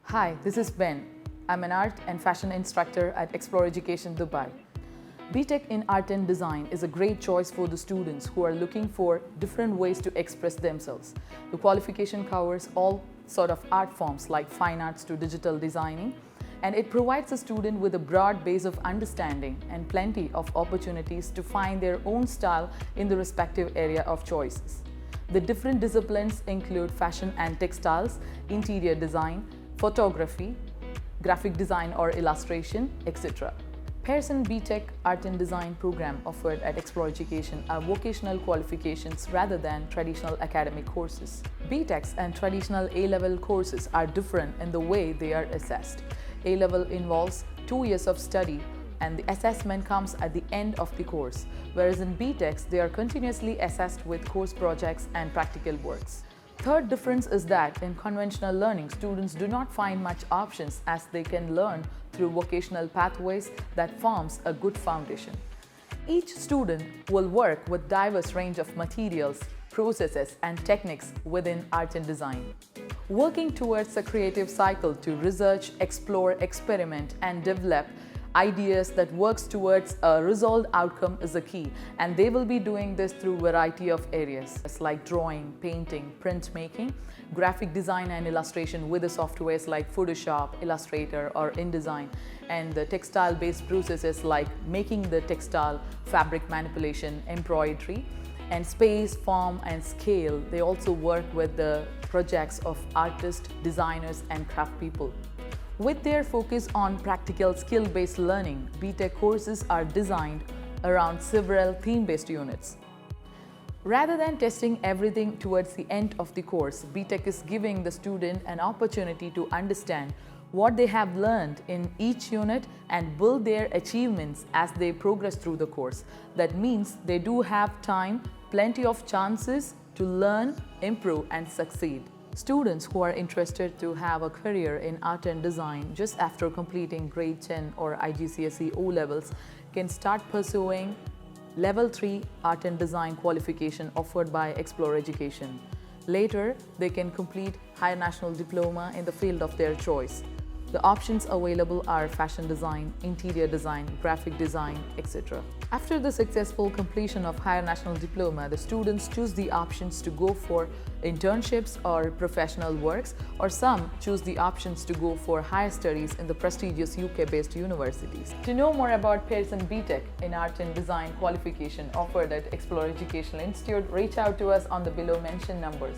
Hi, this is Ben. I'm an art and fashion instructor at Explore Education Dubai. BTEC in Art and Design is a great choice for the students who are looking for different ways to express themselves. The qualification covers all sort of art forms like fine arts to digital designing, and it provides a student with a broad base of understanding and plenty of opportunities to find their own style in the respective area of choices. The different disciplines include fashion and textiles, interior design, photography, graphic design or illustration, etc. Pearson BTEC Art and Design program offered at Explore Education are vocational qualifications rather than traditional academic courses. BTECs and traditional A-level courses are different in the way they are assessed. A-level involves 2 years of study and the assessment comes at the end of the course, whereas in BTECs they are continuously assessed with course projects and practical works. Third difference is that in conventional learning, students do not find much options as they can learn through vocational pathways that forms a good foundation. Each student will work with diverse range of materials, processes and techniques within art and design. Working towards a creative cycle to research, explore, experiment and develop ideas that works towards a resolved outcome is the key, and they will be doing this through a variety of areas like drawing, painting, printmaking, graphic design and illustration with the softwares like Photoshop, Illustrator or InDesign, and the textile-based processes like making the textile, fabric manipulation, embroidery, and space, form and scale. They also work with the projects of artists, designers and craft people. With their focus on practical skill-based learning, BTEC courses are designed around several theme-based units. Rather than testing everything towards the end of the course, BTEC is giving the student an opportunity to understand what they have learned in each unit and build their achievements as they progress through the course. That means they do have time, plenty of chances to learn, improve and succeed. Students who are interested to have a career in art and design just after completing grade 10 or IGCSE O-levels can start pursuing Level 3 Art and Design qualification offered by Explore Education. Later, they can complete Higher National Diploma in the field of their choice. The options available are fashion design, interior design, graphic design, etc. After the successful completion of Higher National Diploma, the students choose the options to go for internships or professional works, or some choose the options to go for higher studies in the prestigious UK-based universities. To know more about Pearson BTEC in Art and Design qualification offered at Explore Educational Institute, reach out to us on the below mentioned numbers.